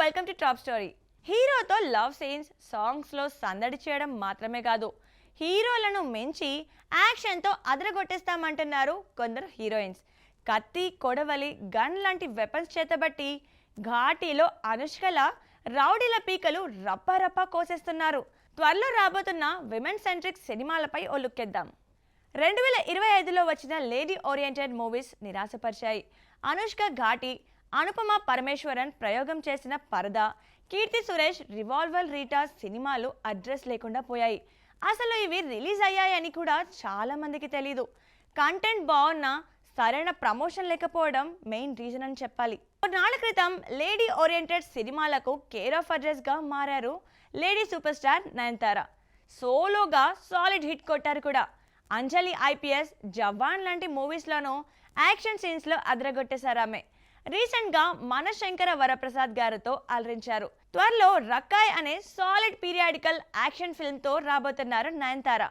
Welcome to top story. హీరోతో love scenes, సాంగ్స్లో సందడి చేయడం మాత్రమే కాదు, హీరోలను మించి యాక్షన్తో అదరగొట్టేస్తామంటున్నారు కొందరు హీరోయిన్స్. కత్తి, కొడవలి, గన్ లాంటి వెపన్స్ చేతబట్టి ఘాటీలో అనుష్కల రౌడీల పీకలు రప్ప కోసేస్తున్నారు. త్వరలో రాబోతున్న విమెన్ సెంట్రిక్ సినిమాలపై ఓ లుక్కేద్దాం. 2025లో వచ్చిన లేడీ ఓరియంటెడ్ మూవీస్ నిరాశపరిచాయి. అనుష్క ఘాటి, అనుపమ పరమేశ్వరన్ ప్రయోగం చేసిన పరదా, కీర్తి సురేష్ రివాల్వర్ రీటా సినిమాలు అడ్రస్ లేకుండా పోయాయి. అసలు ఇవి రిలీజ్ అయ్యాయని కూడా చాలా మందికి తెలీదు. కంటెంట్ బాగున్నా సరైన ప్రమోషన్ లేకపోవడం మెయిన్ రీజన్ అని చెప్పాలి. కొన్నాళ్ల క్రితం లేడీ ఓరియంటెడ్ సినిమాలకు కేర్ ఆఫ్ అడ్రస్గా మారారు లేడీ సూపర్ స్టార్ నయనతార. సోలోగా సాలిడ్ హిట్ కొట్టారు కూడా. అంజలి ఐపీఎస్, జవాన్ లాంటి మూవీస్లోనూ యాక్షన్ సీన్స్లో అదరగొట్టేశారు ఆమె. రీసెంట్గా మనశంకర వరప్రసాద్ గారితో అలరించారు. త్వరలో రక్కాయ్ అనే సాలిడ్ పీరియాడికల్ యాక్షన్ ఫిల్మ్తో రాబోతున్నారు నయనతార.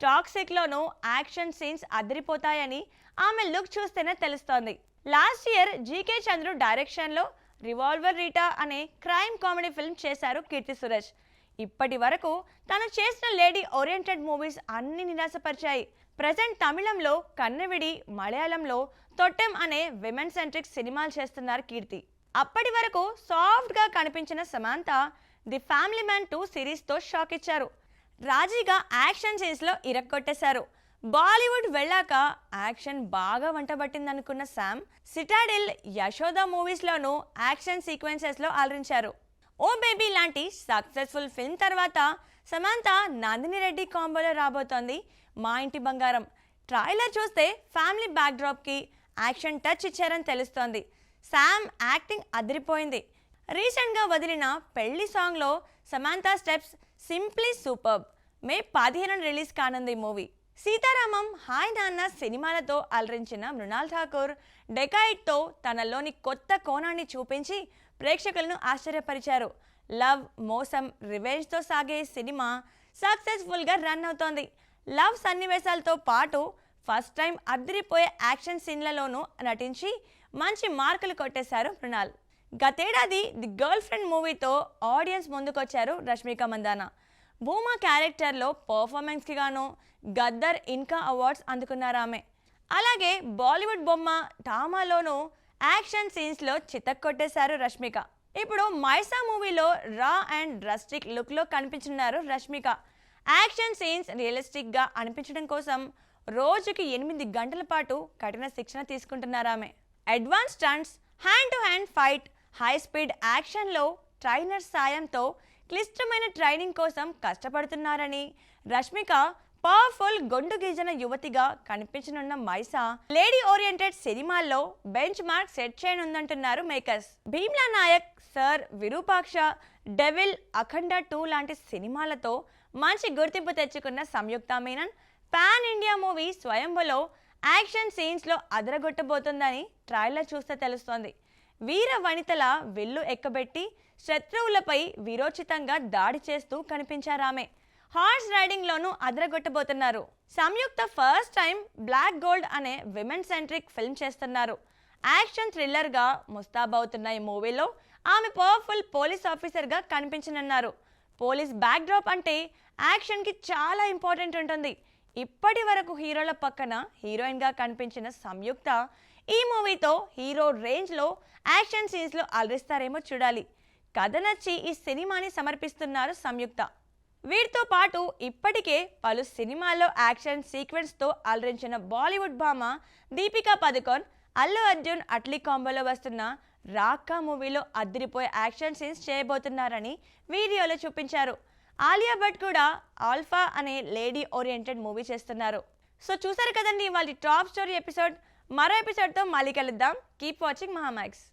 టాక్సిక్లోనూ యాక్షన్ సీన్స్ అదిరిపోతాయని ఆమె లుక్ చూస్తేనే తెలుస్తోంది. లాస్ట్ ఇయర్ జీకే చంద్రు డైరెక్షన్లో రివాల్వర్ రీటా అనే క్రైమ్ కామెడీ ఫిల్మ్ చేశారు కీర్తి సురేష్. ఇప్పటి వరకు తను చేసిన లేడీ ఓరియంటెడ్ మూవీస్ అన్ని నిరాశపరిచాయి. ప్రజెంట్ తమిళంలో కన్నవిడి, మలయాళంలో తొట్టెం అనే విమెన్ సెంట్రిక్ సినిమాలు చేస్తున్నారు కీర్తి. అప్పటి వరకు సాఫ్ట్గా కనిపించిన సమంత ది ఫ్యామిలీ మ్యాన్ 2 సిరీస్తో షాక్ ఇచ్చారు. రాజీగా యాక్షన్ సీన్స్లో ఇరక్కొట్టేశారు. బాలీవుడ్ వెళ్ళాక యాక్షన్ బాగా వంటబట్టిందనుకున్న శామ్ సిటాడెల్, యశోద మూవీస్లోనూ యాక్షన్ సీక్వెన్సెస్లో అలరించారు. ఓ బేబీ లాంటి సక్సెస్ఫుల్ ఫిల్మ్ తర్వాత సమంత నందిని రెడ్డి కాంబోలో రాబోతోంది మా ఇంటి బంగారం. ట్రైలర్ చూస్తే ఫ్యామిలీ బ్యాక్డ్రాప్కి యాక్షన్ టచ్ ఇచ్చారని తెలుస్తోంది. శామ్ యాక్టింగ్ అదిరిపోయింది. రీసెంట్గా వదిలిన పెళ్లి సాంగ్లో సమంత స్టెప్స్ సింప్లీ సూపర్బ్. మే 15 రిలీజ్ కానుంది ఈ మూవీ. సీతారామం, హాయ్ నాన్న సినిమాలతో అలరించిన మృణాల్ ఠాకూర్ డెకాయిట్తో తనలోని కొత్త కోణాన్ని చూపించి ప్రేక్షకులను ఆశ్చర్యపరిచారు. లవ్, మోసం, రివెంజ్తో సాగే సినిమా సక్సెస్ఫుల్గా రన్ అవుతోంది. లవ్ సన్నివేశాలతో పాటు ఫస్ట్ టైం అదిరిపోయే యాక్షన్ సీన్లలోనూ నటించి మంచి మార్కులు కొట్టేశారు మృణాల్. గతేడాది ది గర్ల్ ఫ్రెండ్ మూవీతో ఆడియన్స్ ముందుకొచ్చారు రష్మిక మందానా. భూమా క్యారెక్టర్లో పర్ఫార్మెన్స్కి గాను గద్దర్, ఇన్కా అవార్డ్స్ అందుకున్నారు ఆమె. అలాగే బాలీవుడ్ బొమ్మ టామాలోనూ యాక్షన్ సీన్స్లో చితక్కొట్టేశారు రష్మిక. ఇప్పుడు మైసా మూవీలో రా అండ్ రస్టిక్ లుక్లో కనిపించున్నారు రష్మిక. యాక్షన్ సీన్స్ రియలిస్టిక్గా అనిపించడం కోసం రోజుకి 8 గంటల పాటు కఠిన శిక్షణ తీసుకుంటున్నారు ఆమె. Advance stunts, hand to hand fight, high speed యాక్షన్లో ట్రైనర్ సాయంతో క్లిష్టమైన ట్రైనింగ్ కోసం కష్టపడుతున్నారని రష్మిక పవర్ఫుల్ గొండు గీజన యువతిగా కనిపించనున్న మైసా లేడీ ఓరియంటెడ్ సినిమాల్లో బెంచ్ మార్క్ సెట్ చేయనుందంటున్నారు makers. Bheemla Nayak, Sir, Virupaksha, Devil, Akhanda 2 లాంటి సినిమాలతో మంచి గుర్తింపు తెచ్చుకున్న Samyuktha Menon pan India movie స్వయంభులో యాక్షన్ సీన్స్లో అదరగొట్టబోతుందని ట్రైలర్ చూస్తే తెలుస్తోంది. వీర వనితల విల్లు ఎక్కబెట్టి శత్రువులపై వీరోచితంగా దాడి చేస్తూ కనిపించారామె. హార్స్ రైడింగ్లోనూ అదరగొట్టబోతున్నారు. సంయుక్త ఫస్ట్ టైం బ్లాక్ గోల్డ్ అనే విమెన్ సెంట్రిక్ ఫిల్మ్ చేస్తున్నారు. యాక్షన్ థ్రిల్లర్గా ముస్తాబవుతున్న ఈ మూవీలో ఆమె పవర్ఫుల్ పోలీస్ ఆఫీసర్గా కనిపించనున్నారు. పోలీస్ బ్యాక్డ్రాప్ అంటే యాక్షన్కి చాలా ఇంపార్టెంట్ ఉంటుంది. ఇప్పటి వరకు హీరోల పక్కన హీరోయిన్గా కనిపించిన సంయుక్త ఈ మూవీతో హీరో రేంజ్లో యాక్షన్ సీన్స్లో అలరిస్తారేమో చూడాలి. కథ నచ్చి ఈ సినిమాని సమర్పిస్తున్నారు సంయుక్త. వీటితో పాటు ఇప్పటికే పలు సినిమాల్లో యాక్షన్ సీక్వెన్స్తో అలరించిన బాలీవుడ్ భామ దీపికా పదుకోన్, అల్లు అర్జున్, అట్లీ కాంబోలో వస్తున్న రాకా మూవీలో అదిరిపోయే యాక్షన్ సీన్స్ చేయబోతున్నారని వీడియోలో చూపించారు. ఆలియా భట్ కూడా ఆల్ఫా అనే లేడీ ఓరియంటెడ్ మూవీ చేస్తున్నారు. సో చూసారు కదండి వాళ్ళ టాప్ స్టోరీ ఎపిసోడ్. మరో ఎపిసోడ్తో మళ్ళీ కలుద్దాం. Keep watching Mahaa Max.